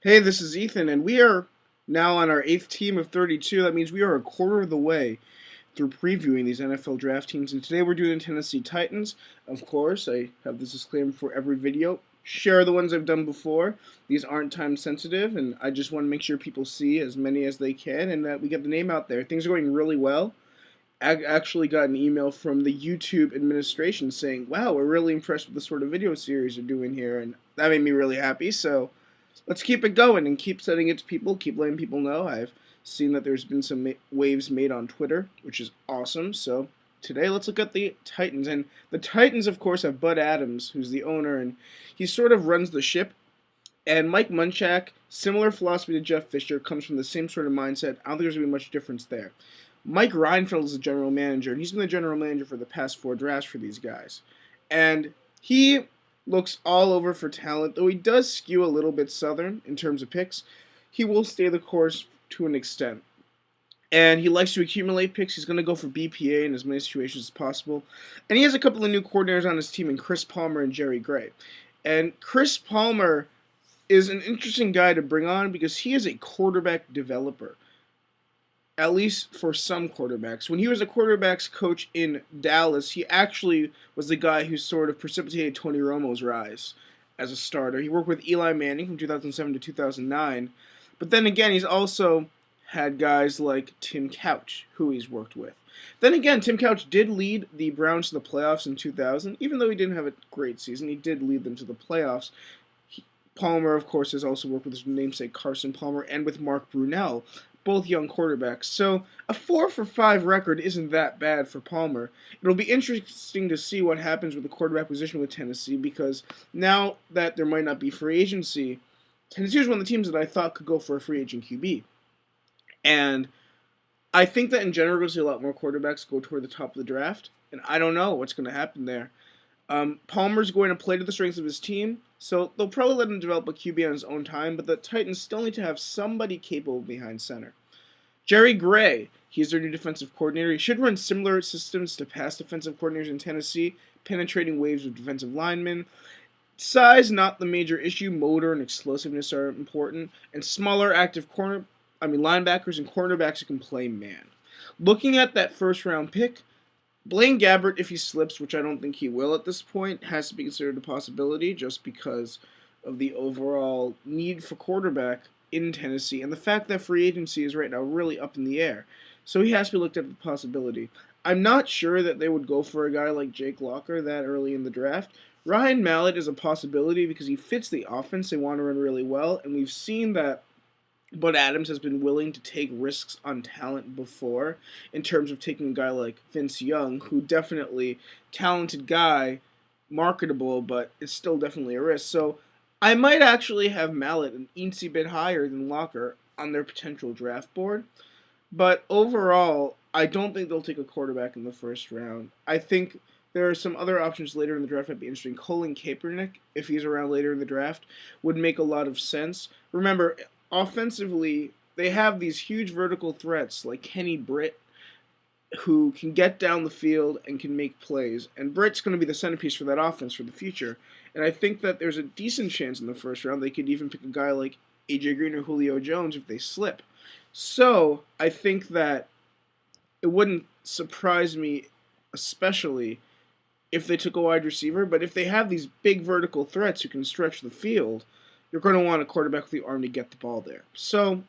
Hey, this is Ethan, and we are now on our eighth team of 32. That means we are a quarter of the way through previewing these NFL draft teams. And today we're doing the Tennessee Titans. Of course, I have this disclaimer for every video. Share the ones I've done before. These aren't time sensitive, and I just want to make sure people see as many as they can and that we get the name out there. Things are going really well. I actually got an email from the YouTube administration saying, wow, we're really impressed with the sort of video series you're doing here, and that made me really happy. So let's keep it going and keep sending it to people, keep letting people know. I've seen that there's been some waves made on Twitter, which is awesome. So today, let's look at the Titans. And the Titans, of course, have Bud Adams, who's the owner, and he sort of runs the ship. And Mike Munchak, similar philosophy to Jeff Fisher, comes from the same sort of mindset. I don't think there's going to be much difference there. Mike Reinfeldt is the general manager, and he's been the general manager for the past four drafts for these guys. And he looks all over for talent, though he does skew a little bit Southern in terms of picks. He will stay the course to an extent. And he likes to accumulate picks. He's going to go for BPA in as many situations as possible. And he has a couple of new coordinators on his team in Chris Palmer and Jerry Gray. And Chris Palmer is an interesting guy to bring on because he is a quarterback developer, at least for some quarterbacks. When he was a quarterbacks coach in Dallas, he actually was the guy who sort of precipitated Tony Romo's rise as a starter. He worked with Eli Manning from 2007 to 2009. But then again, he's also had guys like Tim Couch, who he's worked with. Then again, Tim Couch did lead the Browns to the playoffs in 2000. Even though he didn't have a great season, he did lead them to the playoffs. Palmer, of course, has also worked with his namesake Carson Palmer and with Mark Brunell, both young quarterbacks. So a 4-for-5 record isn't that bad for Palmer. It'll be interesting to see what happens with the quarterback position with Tennessee because now that there might not be free agency, Tennessee is one of the teams that I thought could go for a free agent QB. And I think that in general, we're going to see a lot more quarterbacks go toward the top of the draft. And I don't know what's going to happen there. Palmer's going to play to the strengths of his team, so they'll probably let him develop a QB on his own time, but the Titans still need to have somebody capable behind center. Jerry Gray, he's their new defensive coordinator. He should run similar systems to past defensive coordinators in Tennessee, penetrating waves of defensive linemen. Size, not the major issue. Motor and explosiveness are important, and smaller active linebackers and cornerbacks who can play man. Looking at that first round pick, Blaine Gabbert, if he slips, which I don't think he will at this point, has to be considered a possibility just because of the overall need for quarterback in Tennessee and the fact that free agency is right now really up in the air. So he has to be looked at as a possibility. I'm not sure that they would go for a guy like Jake Locker that early in the draft. Ryan Mallett is a possibility because he fits the offense they want to run really well, and we've seen that Bud Adams has been willing to take risks on talent before in terms of taking a guy like Vince Young, who definitely talented guy, marketable, but it's still definitely a risk. So I might actually have Mallett an eensy bit higher than Locker on their potential draft board. But overall, I don't think they'll take a quarterback in the first round. I think there are some other options later in the draft that'd be interesting. Colin Kaepernick, if he's around later in the draft, would make a lot of sense. Remember, offensively, they have these huge vertical threats like Kenny Britt, who can get down the field and can make plays. And Britt's going to be the centerpiece for that offense for the future. And I think that there's a decent chance in the first round they could even pick a guy like A.J. Green or Julio Jones if they slip. So I think that it wouldn't surprise me, especially if they took a wide receiver. But if they have these big vertical threats who can stretch the field, you're going to want a quarterback with the arm to get the ball there. So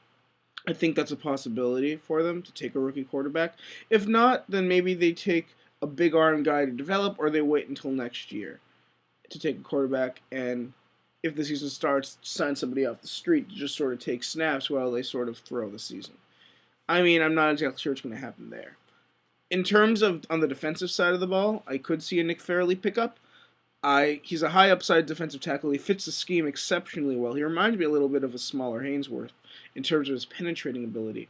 I think that's a possibility for them to take a rookie quarterback. If not, then maybe they take a big arm guy to develop, or they wait until next year to take a quarterback, and if the season starts, sign somebody off the street to just sort of take snaps while they sort of throw the season. I mean, I'm not exactly sure what's going to happen there. In terms of on the defensive side of the ball, I could see a Nick Fairley pickup. He's a high upside defensive tackle. He fits the scheme exceptionally well. He reminds me a little bit of a smaller Hainsworth in terms of his penetrating ability.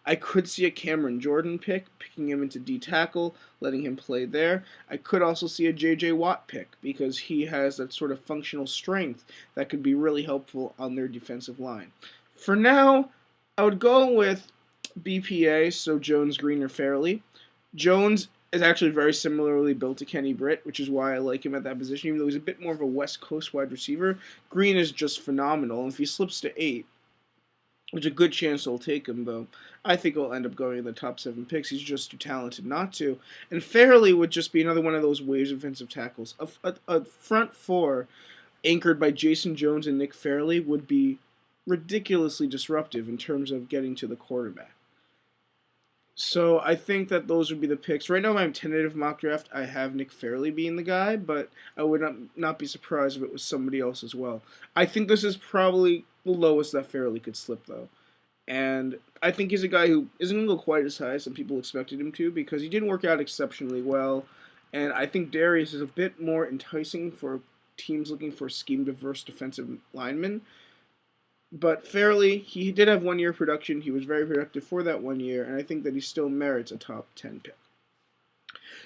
I could see a Cameron Jordan picking him into D tackle, letting him play there. I could also see a J.J. Watt pick because he has that sort of functional strength that could be really helpful on their defensive line. For now, I would go with BPA, so Jones, Green, or Fairley. Jones is actually very similarly built to Kenny Britt, which is why I like him at that position, even though he's a bit more of a West Coast wide receiver. Green is just phenomenal, and if he slips to 8, which a good chance they'll take him, though, I think he'll end up going in the top 7 picks. He's just too talented not to. And Fairley would just be another one of those waves of defensive tackles. A front four anchored by Jason Jones and Nick Fairley would be ridiculously disruptive in terms of getting to the quarterback. So I think that those would be the picks. Right now, my tentative mock draft, I have Nick Fairley being the guy, but I would not be surprised if it was somebody else as well. I think this is probably the lowest that Fairley could slip, though. And I think he's a guy who isn't going to go quite as high as some people expected him to, because he didn't work out exceptionally well. And I think Darius is a bit more enticing for teams looking for scheme-diverse defensive linemen. But Fairley, he did have 1 year production. He was very productive for that 1 year, and I think that he still merits a top 10 pick.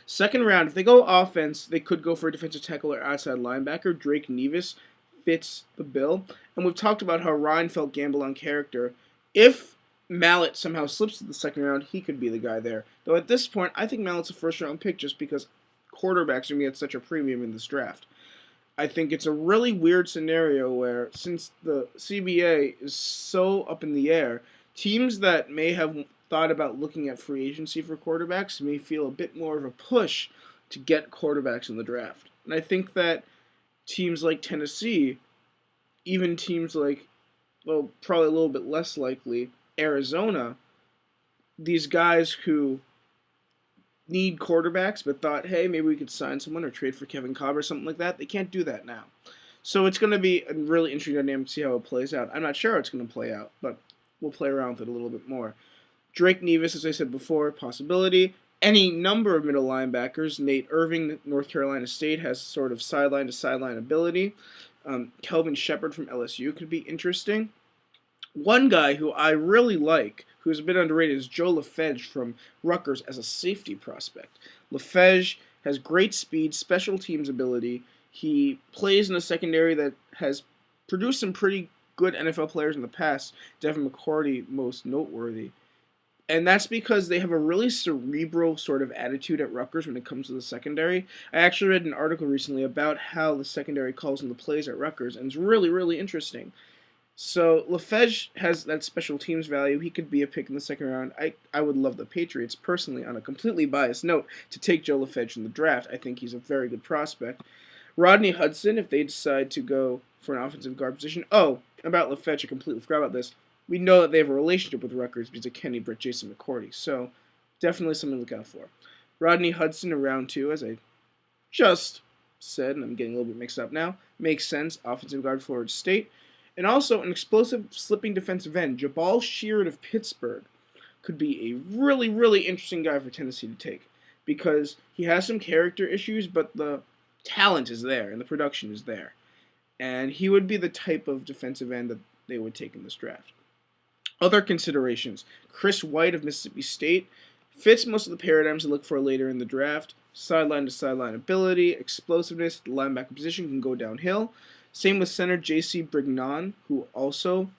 Second round, if they go offense, they could go for a defensive tackle or outside linebacker. Drake Nevis fits the bill. And we've talked about how Reinfeldt gambled on character. If Mallett somehow slips to the second round, he could be the guy there. Though at this point, I think Mallett's a first-round pick just because quarterbacks are going to get such a premium in this draft. I think it's a really weird scenario where, since the CBA is so up in the air, teams that may have thought about looking at free agency for quarterbacks may feel a bit more of a push to get quarterbacks in the draft. And I think that teams like Tennessee, even teams like, well, probably a little bit less likely, Arizona, these guys who need quarterbacks but thought, hey, maybe we could sign someone or trade for Kevin Cobb or something like that, they can't do that now. So it's going to be a really interesting dynamic to see how it plays out. I'm not sure how it's going to play out, but we'll play around with it a little bit more. Drake Nevis, as I said before, possibility. Any number of middle linebackers. Nate Irving, North Carolina State, has sort of sideline-to-sideline ability. Kelvin Shepard from LSU could be interesting. One guy who I really like, who's a bit underrated, is Joe LaFege from Rutgers as a safety prospect. LaFege has great speed, special teams ability. He plays in a secondary that has produced some pretty good NFL players in the past, Devin McCourty most noteworthy. And that's because they have a really cerebral sort of attitude at Rutgers when it comes to the secondary. I actually read an article recently about how the secondary calls in the plays at Rutgers, and it's really, really interesting. So LaFege has that special teams value. He could be a pick in the second round. I would love the Patriots, personally, on a completely biased note, to take Joe LaFege in the draft. I think he's a very good prospect. Rodney Hudson, if they decide to go for an offensive guard position. Oh, about LaFege, I completely forgot about this. We know that they have a relationship with Rutgers because of Kenny Britt, Jason McCourty. So definitely something to look out for. Rodney Hudson in round 2, as I just said, and I'm getting a little bit mixed up now, makes sense. Offensive guard, Florida State. And also an explosive slipping defensive end, Jabal Sheard of Pittsburgh, could be a really, really interesting guy for Tennessee to take because he has some character issues, but the talent is there and the production is there. And he would be the type of defensive end that they would take in this draft. Other considerations, Chris White of Mississippi State fits most of the paradigms to look for later in the draft. Sideline-to-sideline ability, explosiveness, the linebacker position can go downhill. Same with center J.C. Brignon, who also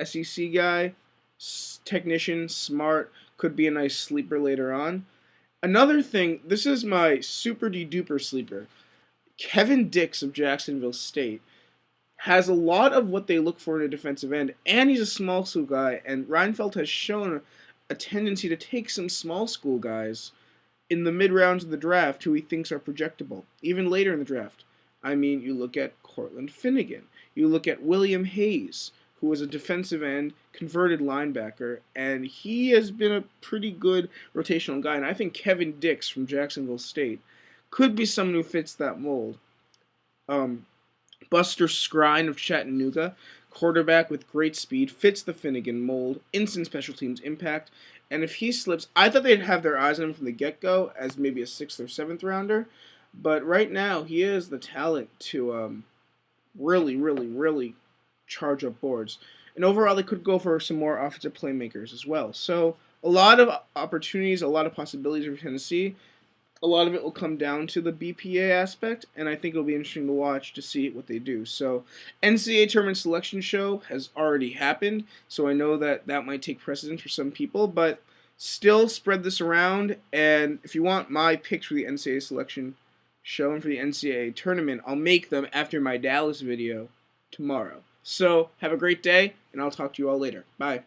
SEC guy, technician, smart, could be a nice sleeper later on. Another thing, this is my super-de-duper sleeper. Kevin Dix of Jacksonville State has a lot of what they look for in a defensive end, and he's a small school guy, and Reinfeldt has shown a tendency to take some small school guys in the mid-rounds of the draft who he thinks are projectable, even later in the draft. I mean, you look at Cortland Finnegan. You look at William Hayes, who was a defensive end, converted linebacker, and he has been a pretty good rotational guy. And I think Kevin Dix from Jacksonville State could be someone who fits that mold. Buster Skrine of Chattanooga, quarterback with great speed, fits the Finnegan mold, instant special teams impact. And if he slips, I thought they'd have their eyes on him from the get-go as maybe a 6th or 7th rounder. But right now, he has the talent to really, really, really charge up boards. And overall, they could go for some more offensive playmakers as well. So a lot of opportunities, a lot of possibilities for Tennessee. A lot of it will come down to the BPA aspect, and I think it'll be interesting to watch to see what they do. So NCAA Tournament Selection Show has already happened, so I know that that might take precedence for some people, but still spread this around, and if you want my picks for the NCAA selection shown for the NCAA tournament, I'll make them after my Dallas video tomorrow. So have a great day, and I'll talk to you all later. Bye.